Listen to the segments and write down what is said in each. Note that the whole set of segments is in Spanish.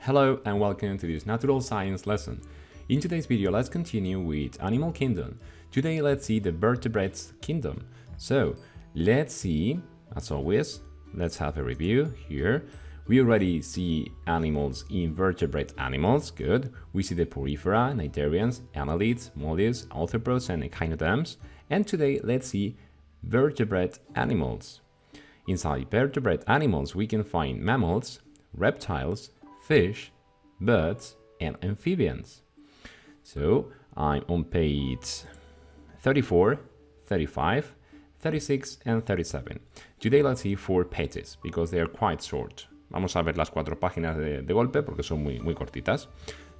Hello and welcome to this natural science lesson. In today's video, let's continue with animal kingdom. Today, let's see the vertebrates kingdom. So, let's see, as always, let's have a review here. We already see animals, invertebrate animals, good. We see the porifera, cniterians, annelids, mollusks, arthropods, and echinoderms. And today, let's see vertebrate animals. Inside vertebrate animals, we can find mammals, reptiles, fish, birds, and amphibians. So I'm on page 34, 35, 36, and 37. Today let's see 4 pages because they are quite short. Vamos a ver las 4 páginas de golpe porque son muy cortitas.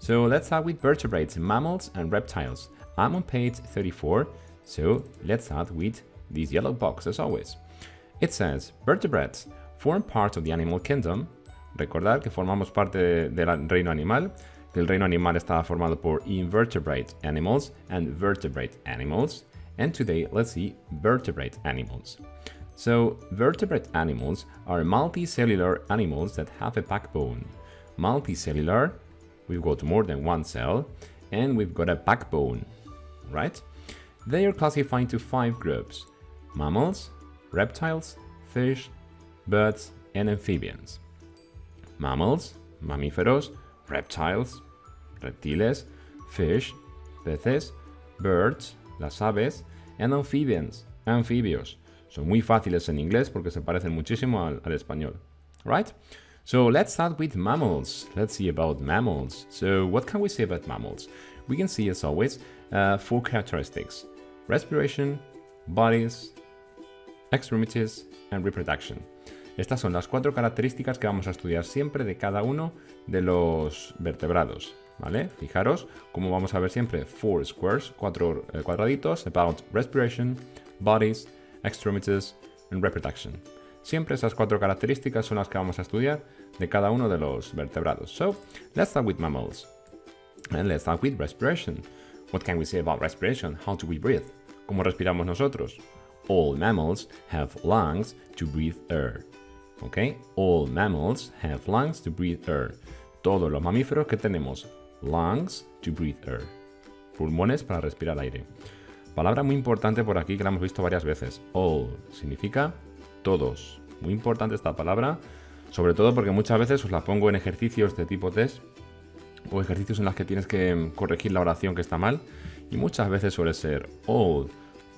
So let's start with vertebrates, mammals, and reptiles. I'm on page 34, so let's start with this yellow box as always. It says, vertebrates form part of the animal kingdom. Recordad que formamos parte del reino animal, que el reino animal está formado por invertebrate animals and vertebrate animals. And today, let's see vertebrate animals. So, vertebrate animals are multicellular animals that have a backbone. Multicellular, we've got more than one cell, and we've got a backbone, right? They are classified into 5 groups: mammals, reptiles, fish, birds, and amphibians. Mammals, mamíferos, reptiles, reptiles, fish, peces, birds, las aves, and amphibians, anfibios. Son muy fáciles en inglés porque se parecen muchísimo al español, right? So let's start with mammals. Let's see about mammals. So what can we say about mammals? We can see, as always, 4 characteristics: respiration, bodies, extremities, and reproduction. Estas son las 4 características que vamos a estudiar siempre de cada uno de los vertebrados, ¿vale? Fijaros cómo vamos a ver siempre 4 squares, 4 cuadraditos, about respiration, bodies, extremities, and reproduction. Siempre esas 4 características son las que vamos a estudiar de cada uno de los vertebrados. So, let's start with mammals. And let's start with respiration. What can we say about respiration? How do we breathe? ¿Cómo respiramos nosotros? All mammals have lungs to breathe air. Okay, all mammals have lungs to breathe air. Todos los mamíferos que tenemos lungs to breathe air. Pulmones para respirar aire. Palabra muy importante por aquí que la hemos visto varias veces. All significa todos. Muy importante esta palabra, sobre todo porque muchas veces os la pongo en ejercicios de tipo test o ejercicios en los que tienes que corregir la oración que está mal, y muchas veces suele ser all.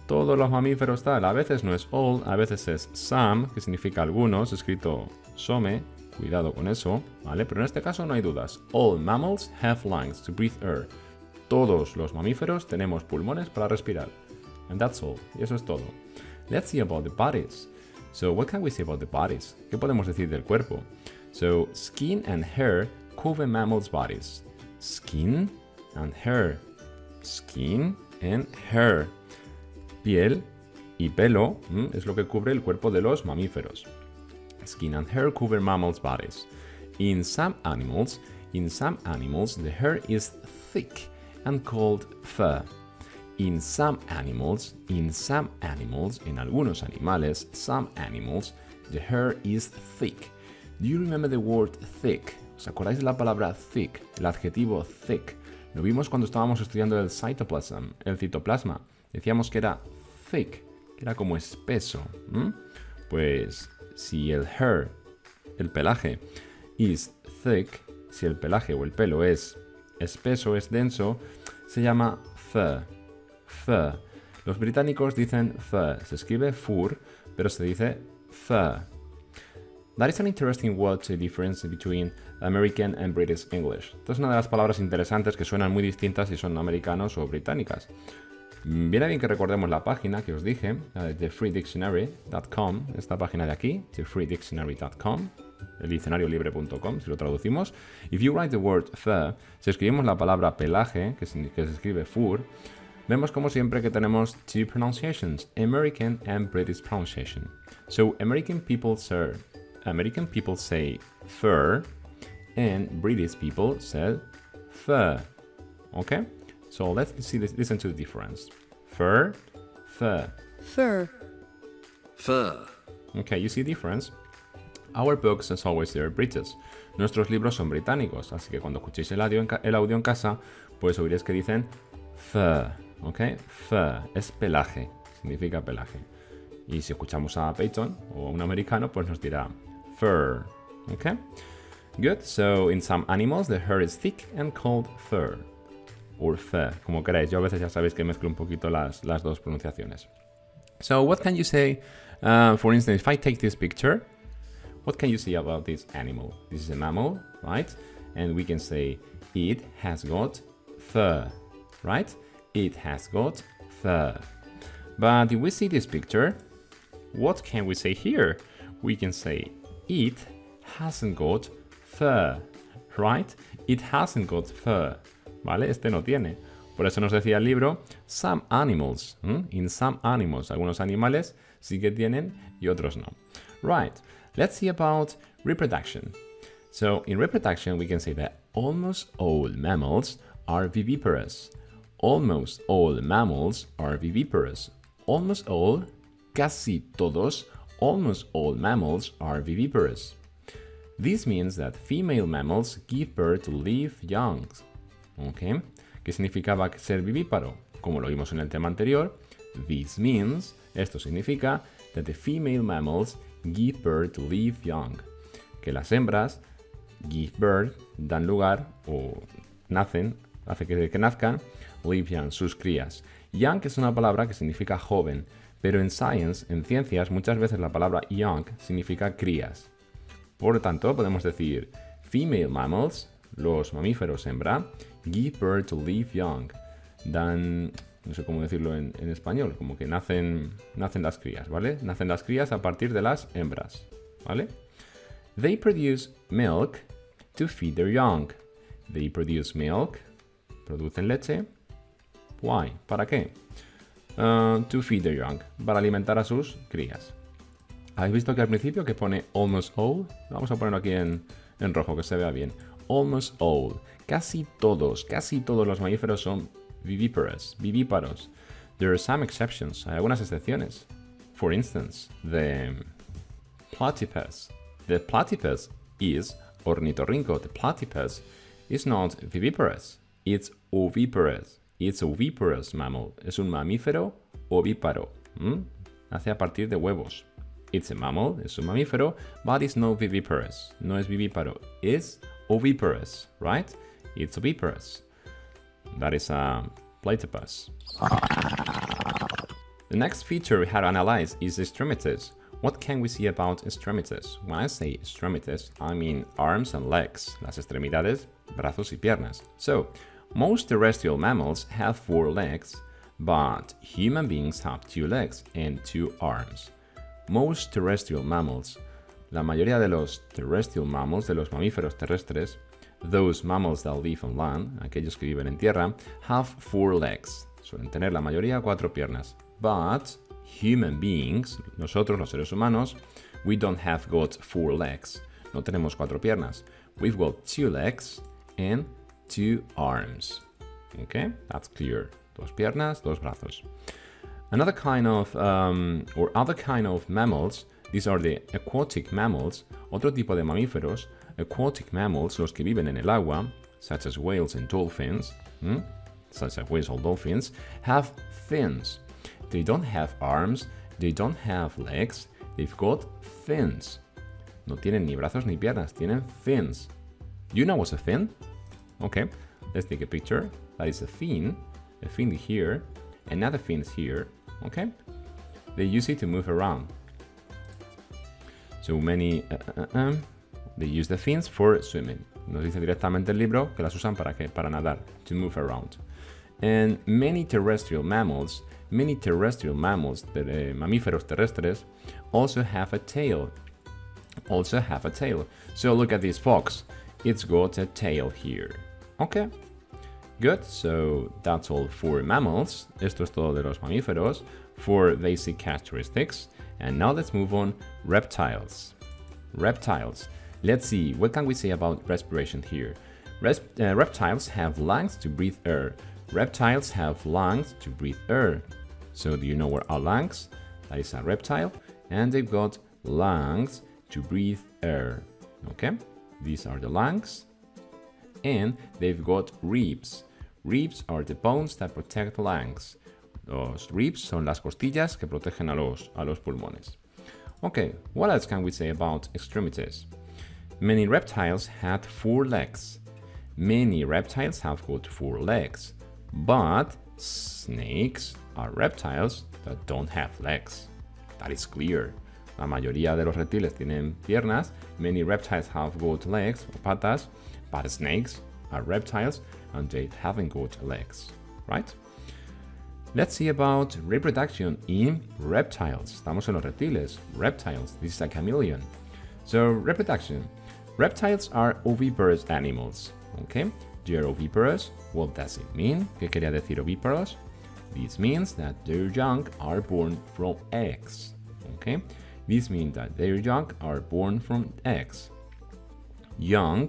Todos los mamíferos tal, a veces no es all, a veces es some, que significa algunos, escrito some, cuidado con eso, ¿vale? Pero en este caso no hay dudas. All mammals have lungs to breathe air. Todos los mamíferos tenemos pulmones para respirar. And that's all. Y eso es todo. Let's see about the bodies. So what can we say about the bodies? ¿Qué podemos decir del cuerpo? So skin and hair cover mammals' bodies. Skin and hair. Skin and hair. Piel y pelo es lo que cubre el cuerpo de los mamíferos. Skin and hair cover mammals' bodies. In some animals, the hair is thick and called fur. In algunos animales, some animals, the hair is thick. Do you remember the word thick? ¿Os acordáis de la palabra thick? El adjetivo thick. Lo vimos cuando estábamos estudiando el cytoplasm, el citoplasma. Decíamos que era thick, que era como espeso. Pues si el hair, el pelaje, is thick, si el pelaje o el pelo es espeso, es denso, se llama fur. Fur. Los británicos dicen fur. Se escribe fur, pero se dice fur. That is an interesting word difference between American and British English. Esta es una de las palabras interesantes que suenan muy distintas si son americanos o británicas. Viene bien que recordemos la página que os dije, thefreedictionary.com, esta página de aquí, thefreedictionary.com, el diccionariolibre.com, si lo traducimos. If you write the word fur, si escribimos la palabra pelaje, que se escribe fur, vemos como siempre que tenemos 2 pronunciations, American and British pronunciation. So American people say fur, and British people say fur. Okay? So let's listen to the difference. Fur, fur. Fur. Fur. Okay, you see the difference? Our books, as always, they're British. Nuestros libros son británicos, así que cuando escuchéis el audio en casa, pues oiréis que dicen fur, ¿ok? Fur es pelaje, significa pelaje. Y si escuchamos a Peyton o a un americano, pues nos dirá fur, ¿ok? Good, so in some animals the hair is thick and called fur. Or fur, como queráis. Yo a veces ya sabéis que mezclo un poquito las dos pronunciaciones. So what can you say, for instance, if I take this picture, what can you say about this animal? This is a mammal, right? And we can say, it has got fur, right? It has got fur. But if we see this picture, what can we say here? We can say, it hasn't got fur, right? It hasn't got fur, ¿vale? Este no tiene. Por eso nos decía el libro, some animals, in some animals, algunos animales sí que tienen y otros no. Right, let's see about reproduction. So in reproduction we can say that almost all mammals are viviparous. Almost all mammals are viviparous. Almost all, casi todos, almost all mammals are viviparous. This means that female mammals give birth to live young. Okay. ¿Qué significaba ser vivíparo? Como lo vimos en el tema anterior, this means, esto significa, that the female mammals give birth to live young. Que las hembras give birth, dan lugar o nacen, hace que nazcan, live young, sus crías. Young es una palabra que significa joven, pero en science, en ciencias, muchas veces la palabra young significa crías. Por lo tanto, podemos decir female mammals, los mamíferos hembra, give birth to live young. Dan, no sé cómo decirlo en español, como que nacen las crías, ¿vale? Nacen las crías a partir de las hembras, ¿vale? They produce milk to feed their young. They produce milk, producen leche. Why? ¿Para qué? To feed their young, para alimentar a sus crías. ¿Habéis visto que al principio que pone almost all? Vamos a ponerlo aquí en rojo, que se vea bien. Almost all. Casi todos los mamíferos son vivíparos. There are some exceptions. Hay algunas excepciones. For instance, the platypus. The platypus is ornitorrinco. The platypus is not viviparous. It's oviparous. It's a oviparous mammal. Es un mamífero ovíparo. Nace a partir de huevos. It's a mammal, es un mamífero, but it's not viviparous. No es vivíparo. It's oviparous, right? It's oviparous. That is a platypus. The next feature we have to analyze is stromatives. What can we see about stromatives? When I say stromatives, I mean arms and legs, las extremidades, brazos y piernas. So, most terrestrial mammals have 4 legs, but human beings have 2 legs and 2 arms. Most terrestrial mammals, la mayoría de los terrestrial mammals, de los mamíferos terrestres, those mammals that live on land, aquellos que viven en tierra, have 4 legs. Suelen tener la mayoría 4 piernas. But human beings, nosotros los seres humanos, we don't have got 4 legs. No tenemos 4 piernas. We've got 2 legs and 2 arms. Okay, that's clear. 2 piernas, 2 brazos. Another kind of, or other kind of mammals, these are the aquatic mammals, otro tipo de mamíferos, aquatic mammals, los que viven en el agua, such as whales and dolphins, have fins. They don't have arms, they don't have legs, they've got fins. No tienen ni brazos ni piernas, tienen fins. Do you know what's a fin? Okay, let's take a picture. That is a fin here, another fin here. Okay, they use it to move around. So many, they use the fins for swimming. Nos dice directamente el libro que las usan para qué? Para nadar, to move around. And many terrestrial mammals, mamíferos terrestres, also have a tail. So look at this fox. It's got a tail here. Okay. Good, so that's all for mammals. Esto es todo de los mamíferos, 4 basic characteristics. And now let's move on, reptiles. Let's see, what can we say about respiration here? Reptiles have lungs to breathe air. So do you know what are lungs? That is a reptile. And they've got lungs to breathe air. Okay, these are the lungs, and they've got ribs. Ribs are the bones that protect the lungs. Los ribs son las costillas que protegen a los pulmones. Okay, what else can we say about extremities? Many reptiles had 4 legs. Many reptiles have got 4 legs, but snakes are reptiles that don't have legs. That is clear. La mayoría de los reptiles tienen piernas. Many reptiles have got legs or patas, but snakes are reptiles and they haven't got legs, right? Let's see about reproduction in reptiles. Estamos en los reptiles. Reptiles. This is a chameleon. So reproduction. Reptiles are oviparous animals. Okay, they are oviparous. What does it mean? ¿Qué quería decir ovíparos? This means that their young are born from eggs. Okay, this means that their young are born from eggs. Young,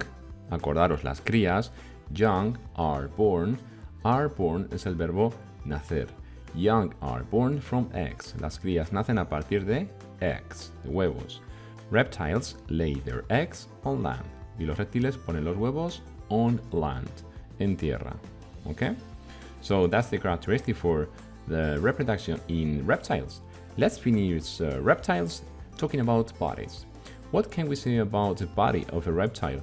acordaros las crías. Young are born. Are born es el verbo nacer. Young are born from eggs. Las crías nacen a partir de eggs, de huevos. Reptiles lay their eggs on land. Y los reptiles ponen los huevos on land, en tierra. Okay? So that's the characteristic for the reproduction in reptiles. Let's finish reptiles talking about bodies. What can we say about the body of a reptile?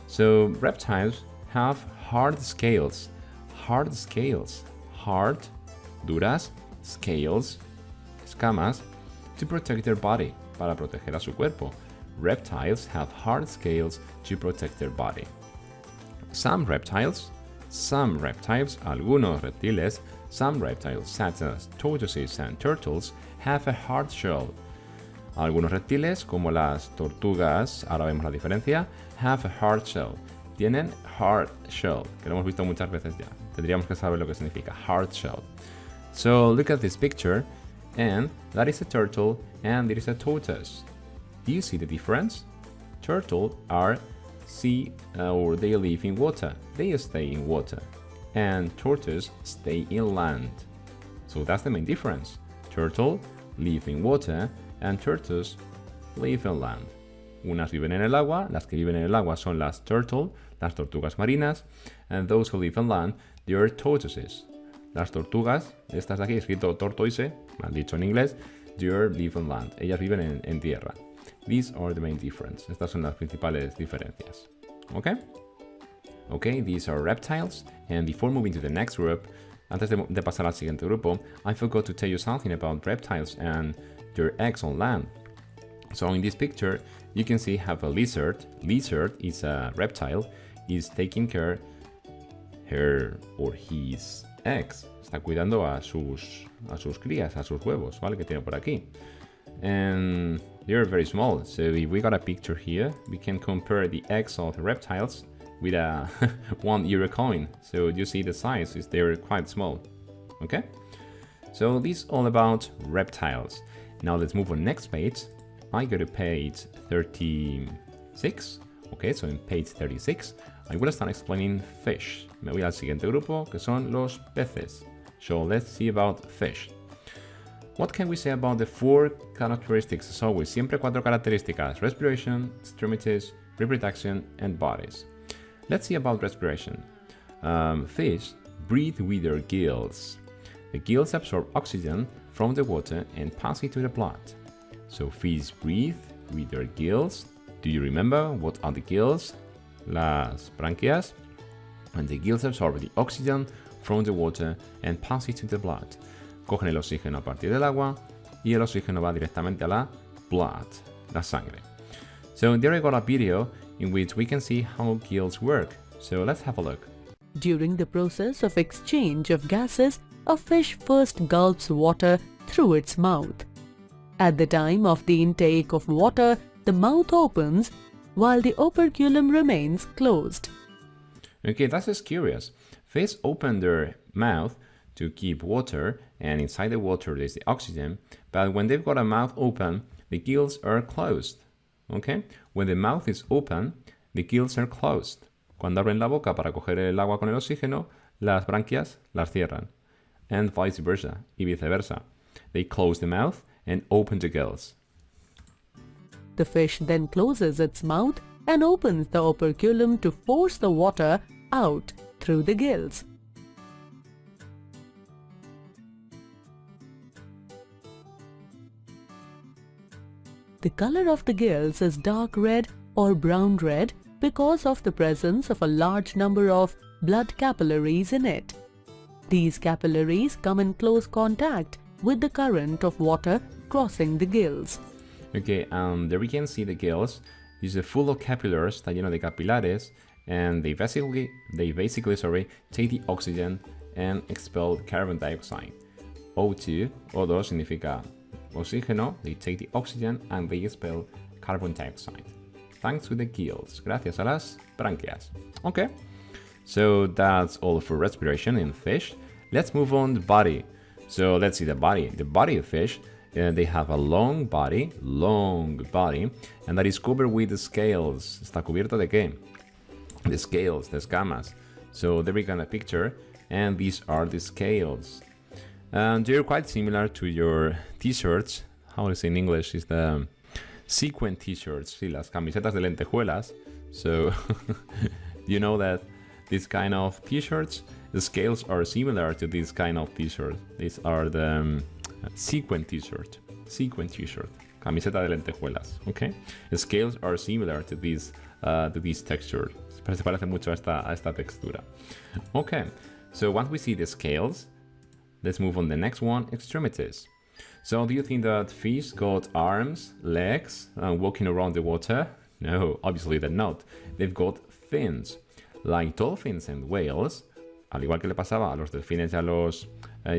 So reptiles have hard scales. Hard scales. Hard, duras, scales, escamas, to protect their body, para proteger a su cuerpo. Reptiles have hard scales to protect their body. Some reptiles, algunos reptiles, some reptiles such as tortoises and turtles have a hard shell. Algunos reptiles, como las tortugas, ahora vemos la diferencia, have a hard shell. Tienen hard shell, que lo hemos visto muchas veces ya. Tendríamos que saber lo que significa hard shell. So look at this picture, and that is a turtle and there is a tortoise. Do you see the difference? Turtles are or they live in water. They stay in water. And tortoises stay in land. So that's the main difference. Turtle live in water and tortoises live in land. Unas viven en el agua, las que viven en el agua son las turtle, las tortugas marinas, and those who live in land, they are tortoises. Las tortugas, estas de aquí, escrito tortoise, mal dicho en inglés, they live in land. Ellas viven en tierra. These are the main differences. Estas son las principales diferencias. Okay? Okay, these are reptiles. And before moving to the next group, antes de pasar al siguiente grupo, I forgot to tell you something about reptiles and their eggs on land. So in this picture, you can see have a lizard. Lizard is a reptile. Is taking care her or his eggs. Está cuidando a sus crías, a sus huevos, ¿vale? Que tiene por aquí. And they're very small. So if we got a picture here, we can compare the eggs of the reptiles with a €1 coin. So you see the size is they're quite small. Okay? So this is all about reptiles. Now let's move on next page. I go to page 36. Okay, so in page 36, I will start explaining fish. Me voy al siguiente grupo, que son los peces. So let's see about fish. What can we say about the 4 characteristics? As always, siempre 4 características: respiration, extremities, reproduction, and bodies. Let's see about respiration. Fish breathe with their gills. The gills absorb oxygen from the water and pass it to the blood. So fish breathe with their gills. Do you remember what are the gills? Las branquias. And the gills absorb the oxygen from the water and pass it to the blood. Cogen el oxígeno a partir del agua y el oxígeno va directamente a la blood, la sangre. So there I got a video in which we can see how gills work. So let's have a look. During the process of exchange of gases, a fish first gulps water through its mouth. At the time of the intake of water, the mouth opens while the operculum remains closed. Okay, that's just curious. Fish open their mouth to keep water, and inside the water there's the oxygen, but when they've got a mouth open, the gills are closed. Okay? When the mouth is open, the gills are closed. Cuando abren la boca para coger el agua con el oxígeno, las branquias las cierran. And vice versa, y viceversa. They close the mouth and open the gills. The fish then closes its mouth and opens the operculum to force the water out through the gills. The color of the gills is dark red or brown red because of the presence of a large number of blood capillaries in it. These capillaries come in close contact with the current of water crossing the gills. Okay, there we can see the gills. Is full of capillaries, está lleno de capilares, and they basically take the oxygen and expel carbon dioxide. O2, O2 significa oxígeno, they take the oxygen and they expel carbon dioxide. Thanks to the gills, gracias a las branquias. Okay, so that's all for respiration in fish. Let's move on to the body. So let's see the body. The body of fish, they have a long body, and that is covered with the scales. ¿Está cubierto de qué? The scales, the escamas. So there we got a picture, and these are the scales. And they're quite similar to your t-shirts. How do I say in English? Is the sequin t-shirts, sí, las camisetas de lentejuelas. So you know that this kind of t-shirts, the scales are similar to this kind of t-shirt. These are the sequin t-shirt, camiseta de lentejuelas. Okay, the scales are similar to this texture. Se parece mucho a esta textura. Okay, so once we see the scales, let's move on the next one, extremities. So do you think that fish got arms, legs, and walking around the water? No, obviously they're not. They've got fins. Like dolphins and whales, al igual que le pasaba a los delfines y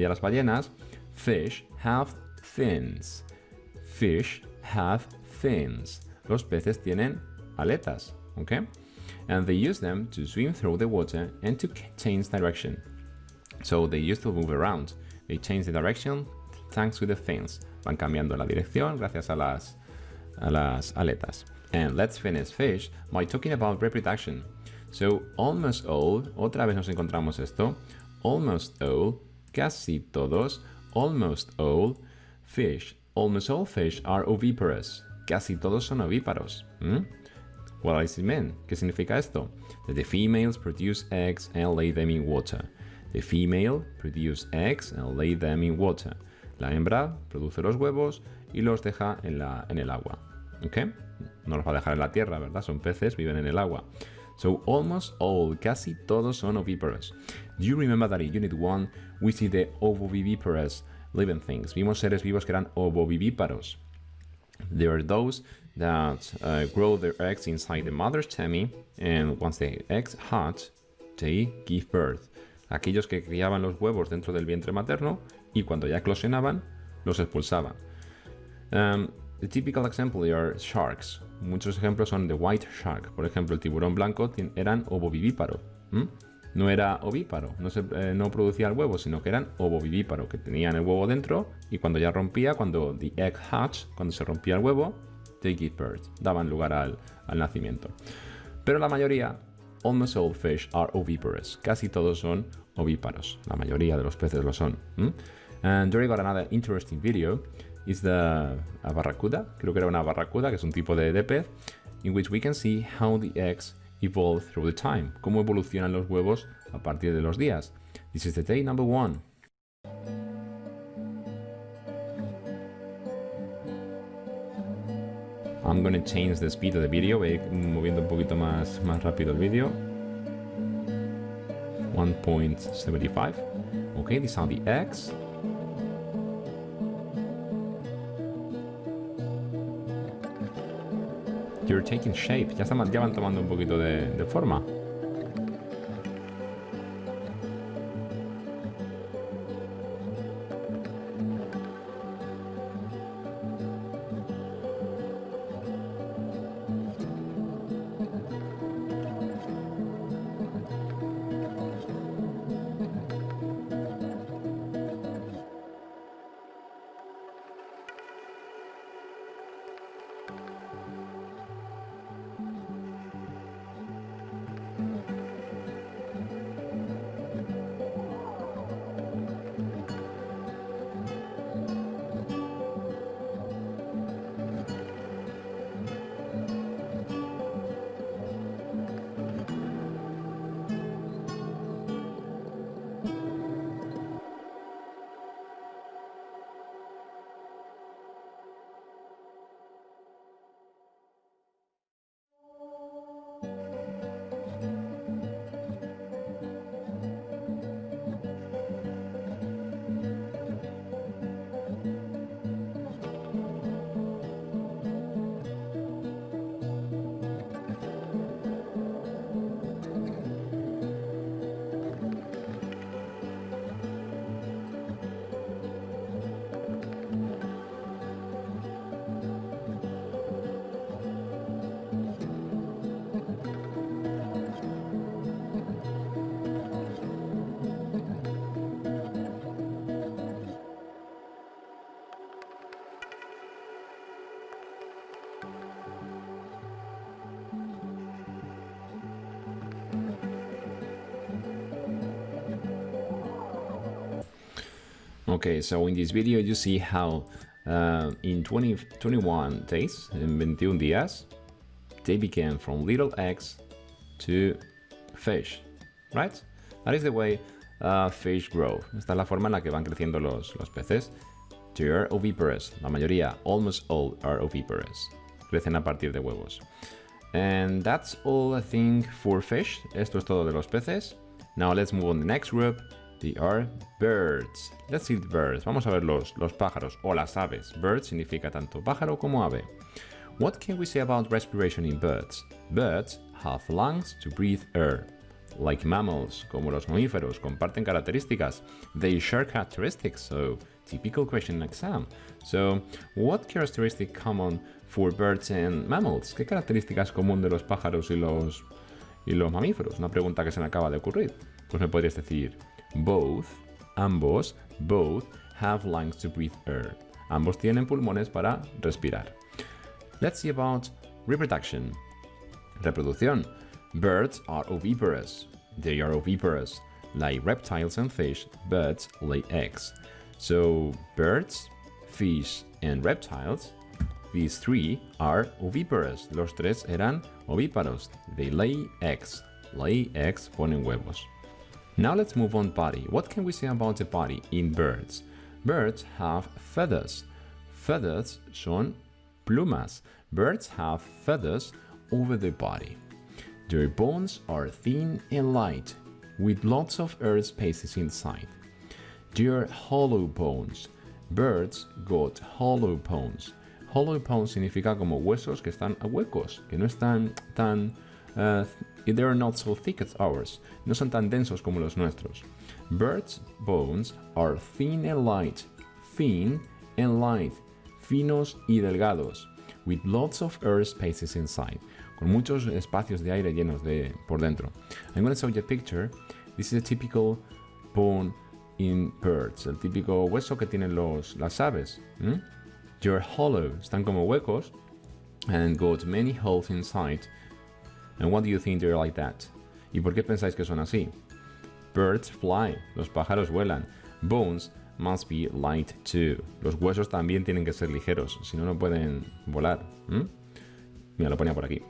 a las ballenas, fish have fins. Fish have fins. Los peces tienen aletas, okay? And they use them to swim through the water and to change direction. So they used to move around. They change the direction thanks to the fins. Van cambiando la dirección gracias a las aletas. And let's finish fish by talking about reproduction. So almost all, otra vez nos encontramos esto, almost all, casi todos, almost all fish are oviparous. Casi todos son ovíparos. What does it mean? ¿Qué significa esto? That the females produce eggs and lay them in water. The female produce eggs and lay them in water. La hembra produce los huevos y los deja en el agua. ¿Ok? No los va a dejar en la tierra, ¿verdad? Son peces, viven en el agua. So almost all, casi todos son oviparous. Do you remember that in Unit 1 we see the ovoviviparous living things? Vimos seres vivos que eran ovovivíparos. There are those that grow their eggs inside the mother's tummy, and once the eggs hatch, they give birth. Aquellos que criaban los huevos dentro del vientre materno y cuando ya eclosionaban, los expulsaban. The typical example are sharks. Muchos ejemplos son the white shark. Por ejemplo, el tiburón blanco eran ovovivíparo. No era ovíparo, no producía el huevo, sino que eran ovovivíparo, que tenían el huevo dentro y cuando ya rompía, cuando the egg hatch, cuando se rompía el huevo, they give birth, daban lugar al nacimiento. Pero la mayoría, almost all fish are oviparous. Casi todos son ovíparos. La mayoría de los peces lo son. And there we got another interesting video. Is a barracuda, creo que era una barracuda, que es un tipo de pez, in which we can see how the eggs evolve through the time, cómo evolucionan los huevos a partir de los días. This is the day number 1. I'm going to change the speed of the video, voy moviendo un poquito más rápido el vídeo. 1.75. Okay, these are the eggs. You're taking shape. Ya van tomando un poquito de forma. Okay, so in this video you see how in 21 days, en 21 días, they became from little eggs to fish, right? That is the way fish grow. Esta es la forma en la que van creciendo los peces. They are oviparous. La mayoría, almost all, are oviparous. Crecen a partir de huevos. And that's all I think for fish. Esto es todo de los peces. Now let's move on to the next group. They are birds. Let's see the birds. Vamos a ver los pájaros o las aves. Bird significa tanto pájaro como ave. What can we say about respiration in birds? Birds have lungs to breathe air. Like mammals, como los mamíferos, comparten características. They share characteristics, so typical question in exam. So, what characteristic common for birds and mammals? ¿Qué características común de los pájaros y los mamíferos? Una pregunta que se me acaba de ocurrir. Pues me podrías decir, both, ambos, both have lungs to breathe air. Ambos tienen pulmones para respirar. Let's see about reproduction. Reproducción. Birds are oviparous. They are oviparous. Like reptiles and fish, birds lay eggs. So birds, fish, and reptiles, these three are oviparous. Los tres eran ovíparos. They lay eggs. Lay eggs, ponen huevos. Now let's move on body. What can we say about the body in birds? Birds have feathers. Feathers son plumas. Birds have feathers over the body. Their bones are thin and light, with lots of air spaces inside. They are hollow bones. Birds got hollow bones. Hollow bones significa como huesos que están huecos, que no están tan... they are not so thick as ours. No son tan densos como los nuestros. Birds' bones are thin and light. Thin and light. Finos y delgados. With lots of air spaces inside. Con muchos espacios de aire llenos por dentro. I'm going to show you a picture. This is a typical bone in birds. El típico hueso que tienen las aves. They're hollow. Están como huecos. And got many holes inside. And what do you think they're like that? ¿Y por qué pensáis que son así? Birds fly. Los pájaros vuelan. Bones must be light too. Los huesos también tienen que ser ligeros. Si no, no pueden volar. Mira, lo ponía por aquí.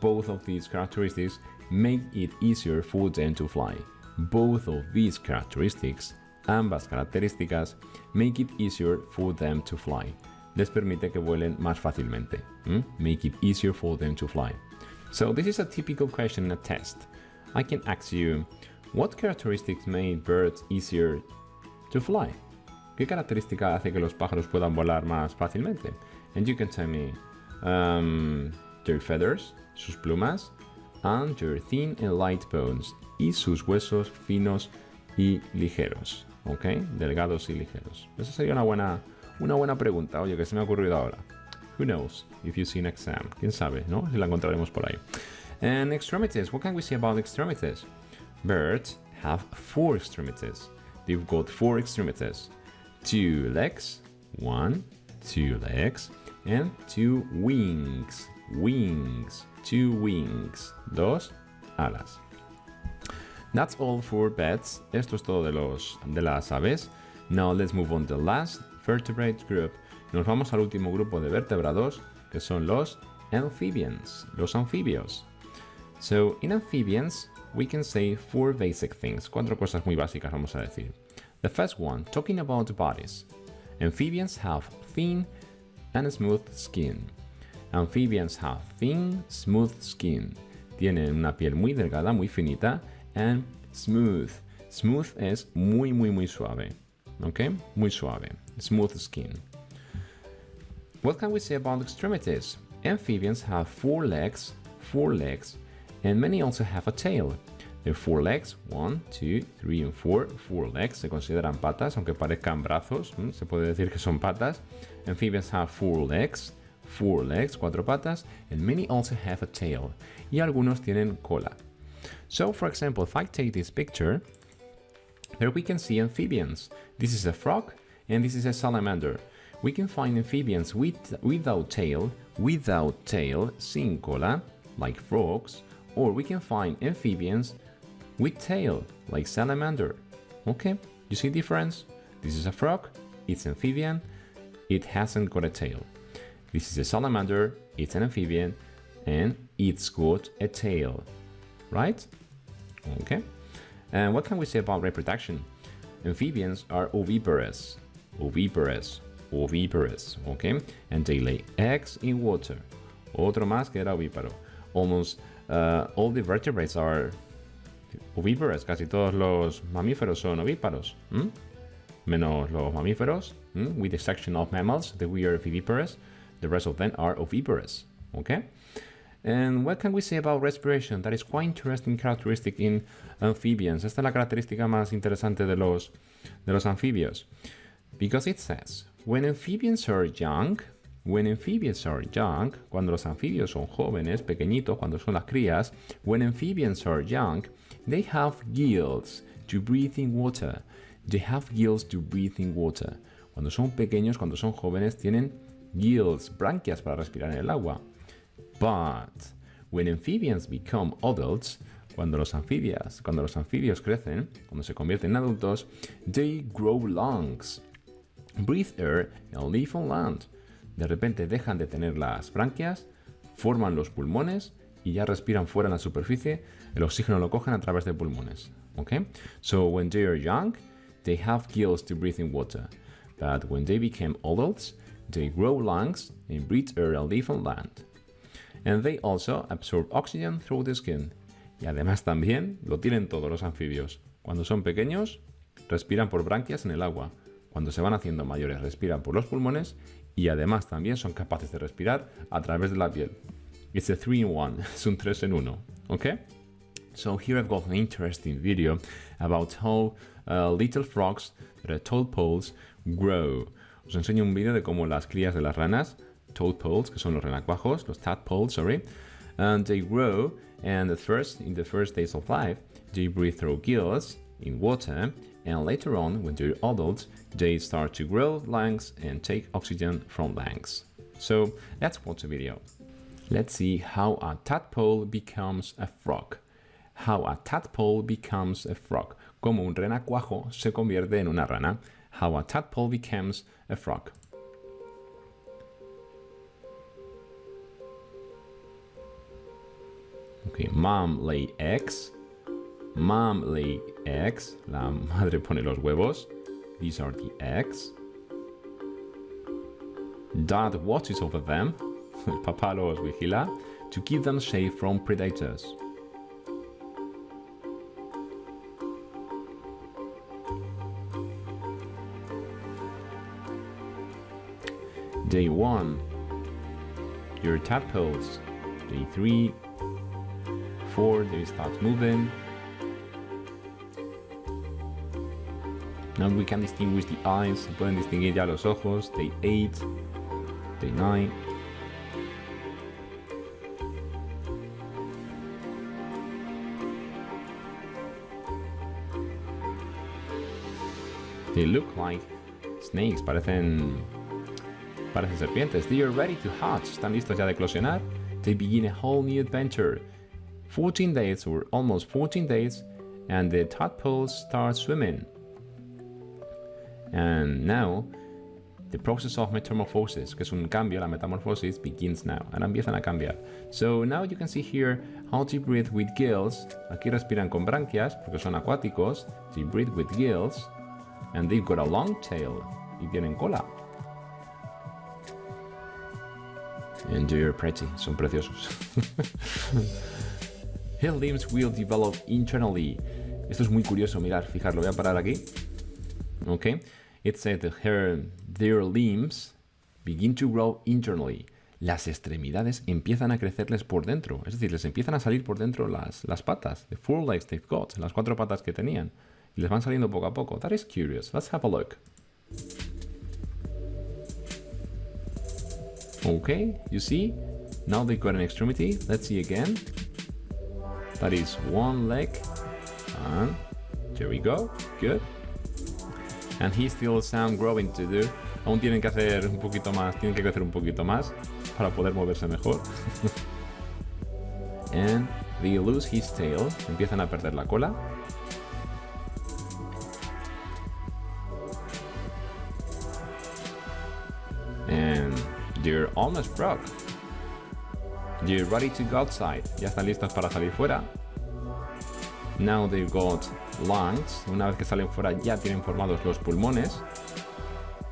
Both of these characteristics make it easier for them to fly. Both of these characteristics, ambas características, make it easier for them to fly. Les permite que vuelen más fácilmente. Make it easier for them to fly. So this is a typical question in a test. I can ask you, what characteristics made birds easier to fly? ¿Qué característica hace que los pájaros puedan volar más fácilmente? And you can tell me their feathers, sus plumas, and their thin and light bones, y sus huesos finos y ligeros, ¿ok? Delgados y ligeros. Esa sería una buena pregunta, oye, que se me ha ocurrido ahora. Who knows if you see an exam? ¿Quién sabe, no? Si la encontraremos por ahí. And extremities, what can we say about extremities? Birds have 4 extremities. They've got 4 extremities. 2 legs, 1, 2 legs, and 2 wings. Wings, 2 wings, 2 alas. That's all for birds. Esto es todo de las aves. Now let's move on to the last vertebrate group. Nos vamos al último grupo de vertebrados, que son los amphibians, los anfibios. So in amphibians, we can say 4 basic things. 4 cosas muy básicas vamos a decir. The first one, talking about bodies. Amphibians have thin and smooth skin. Amphibians have thin, smooth skin. Tienen una piel muy delgada, muy finita, and smooth. Smooth es muy suave. ¿Ok? Muy suave. Smooth skin. What can we say about extremities? Amphibians have 4 legs, and many also have a tail. Their 4 legs, 1, 2, 3, and 4. 4 legs se consideran patas, aunque parezcan brazos, se puede decir que son patas. Amphibians have 4 legs, 4 patas, and many also have a tail. Y algunos tienen cola. So, for example, if I take this picture, here we can see amphibians. This is a frog, and this is a salamander. We can find amphibians without tail, sin cola, like frogs, or we can find amphibians with tail, like salamander. Okay, you see difference? This is a frog, it's amphibian, it hasn't got a tail. This is a salamander, it's an amphibian, and it's got a tail, right? Okay. And what can we say about reproduction? Amphibians are oviparous, okay? And they lay eggs in water. Otro más que era ovíparo. Almost all the vertebrates are oviparous. Casi todos los mamíferos son ovíparos. Menos los mamíferos, with the exception of mammals, that we are viviparous. The rest of them are oviparous, okay? And what can we say about respiration? That is quite interesting characteristic in amphibians. Esta es la característica más interesante de los anfibios. Because it says, when amphibians are young, cuando los anfibios son jóvenes, pequeñitos, cuando son las crías, when amphibians are young, they have gills to breathe in water. They have gills to breathe in water. Cuando son pequeños, cuando son jóvenes, tienen gills, branquias para respirar en el agua. But when amphibians become adults, cuando los anfibios crecen, cuando se convierten en adultos, they grow lungs, breathe air and live on land. De repente dejan de tener las branquias, forman los pulmones y ya respiran fuera en la superficie. El oxígeno lo cogen a través de pulmones. Okay? So when they are young, they have gills to breathe in water. But when they become adults, they grow lungs and breathe air and live on land. And they also absorb oxygen through the skin. Y además también lo tienen todos los anfibios. Cuando son pequeños, respiran por branquias en el agua. Cuando se van haciendo mayores, respiran por los pulmones y además también son capaces de respirar a través de la piel. It's a 3-in-1, es un 3 en 1, okay? So here I've got an interesting video about how little frogs that are tadpoles grow. Os enseño un vídeo de cómo las crías de las ranas, tadpoles, que son los renacuajos, los tadpoles, and they grow, and in the first days of life, they breathe through gills in water, and later on, when they're adults, they start to grow lungs and take oxygen from lungs. So let's watch the video. Let's see how a tadpole becomes a frog. How a tadpole becomes a frog. Como un renacuajo se convierte en una rana. How a tadpole becomes a frog. Okay, mom lay eggs. Mom lay eggs. La madre pone los huevos. These are the eggs. Dad watches over them. El papá los vigila to keep them safe from predators. Day 1, your tadpoles. Day 3, 4, they start moving. Now we can distinguish the eyes, se pueden distinguir ya los ojos. Day 8, day 9. They look like snakes, parecen serpientes. They are ready to hatch. Están listos ya de eclosionar. They begin a whole new adventure. 14 days or almost 14 days, and the tadpoles start swimming. And now, the process of metamorphosis, que es un cambio, la metamorphosis, begins now. Ahora empiezan a cambiar. So now you can see here how they breathe with gills. Aquí respiran con branquias, porque son acuáticos. They breathe with gills. And they've got a long tail. Y tienen cola. And they're pretty. Son preciosos. Her limbs will develop internally. Esto es muy curioso, mirar, fijar, lo voy a parar aquí. Okay. It said that their limbs begin to grow internally. Las extremidades empiezan a crecerles por dentro. Es decir, les empiezan a salir por dentro las patas. The 4 legs they've got. Las 4 patas que tenían. Y les van saliendo poco a poco. That is curious. Let's have a look. Okay, you see? Now they've got an extremity. Let's see again. That is 1 leg. And there we go. Good. And he still some growing to do. Aún tienen que hacer un poquito más, tienen que crecer un poquito más para poder moverse mejor. And they lose his tail. Empiezan a perder la cola. And they're almost broke. They're ready to go outside. Ya están listos para salir fuera. Now they've got lungs. Una vez que salen fuera ya tienen formados los pulmones.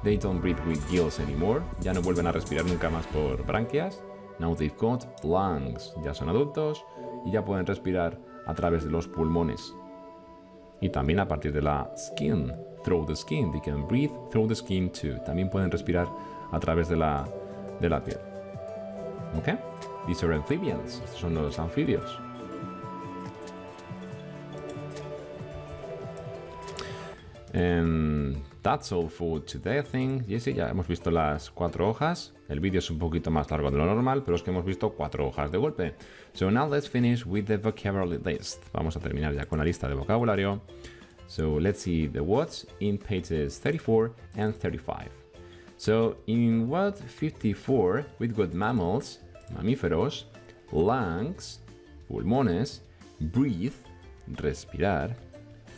They don't breathe with gills anymore. Ya no vuelven a respirar nunca más por branquias. Now they've got lungs. Ya son adultos y ya pueden respirar a través de los pulmones. Y también a partir de la skin. Through the skin. They can breathe through the skin too. También pueden respirar a través de la piel. ¿Ok? These are amphibians. Estos son los anfibios. And that's all for today, I think. Y sí, ya hemos visto las 4 hojas. El vídeo es un poquito más largo de lo normal, pero es que hemos visto 4 hojas de golpe. So now let's finish with the vocabulary list. Vamos a terminar ya con la lista de vocabulario. So let's see the words in pages 34 and 35. So in word 54, we've got mammals, mamíferos, lungs, pulmones, breathe, respirar,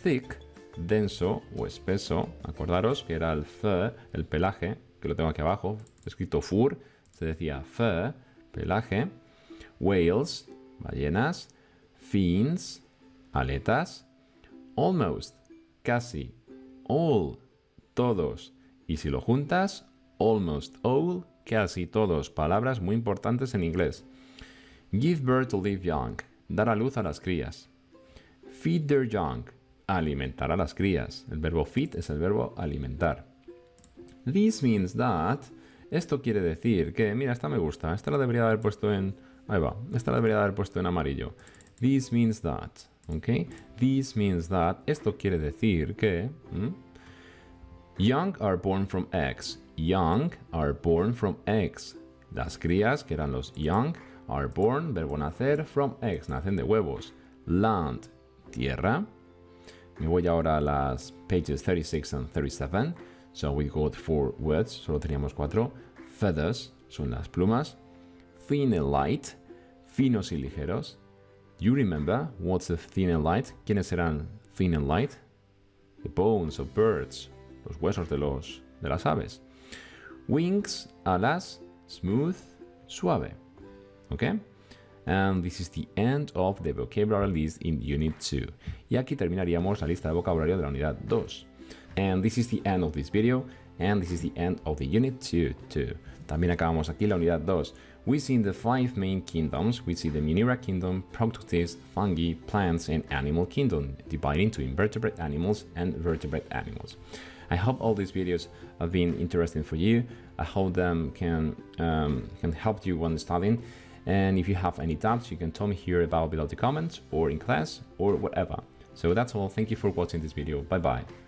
thick, denso o espeso. Acordaros que era el fur, el pelaje, que lo tengo aquí abajo, escrito fur, se decía fur, pelaje, whales, ballenas, fins, aletas, almost, casi, all, todos, y si lo juntas, almost all, casi todos, palabras muy importantes en inglés. Give birth to live young, dar a luz a las crías. Feed their young, alimentar a las crías. El verbo feed es el verbo alimentar. This means that, esto quiere decir que, mira, esta me gusta, esta la debería haber puesto en, ahí va, esta la debería haber puesto en amarillo. This means that, ¿ok? This means that, esto quiere decir que, young are born from eggs. Young are born from eggs. Las crías, que eran los young, are born, verbo nacer, from eggs, nacen de huevos. Land, tierra. Me voy ahora a las pages 36 and 37. So we got 4 words, solo teníamos 4. Feathers, son las plumas. Thin and light, finos y ligeros. You remember what's a thin and light? ¿Quiénes eran thin and light? The bones of birds, los huesos de las aves. Wings, alas, smooth, suave. Okay? And this is the end of the vocabulary list in Unit 2. Y aquí terminaríamos la lista de vocabulario de la unidad 2. And this is the end of this video. And this is the end of the Unit 2 too. También acabamos aquí la unidad 2. We see the 5 main kingdoms. We see the Minera kingdom, Prototis, fungi, plants, and animal kingdom, divided into invertebrate animals and vertebrate animals. I hope all these videos have been interesting for you. I hope them can help you when studying. And if you have any doubts, you can tell me here about below the comments or in class or whatever. So that's all. Thank you for watching this video. Bye bye.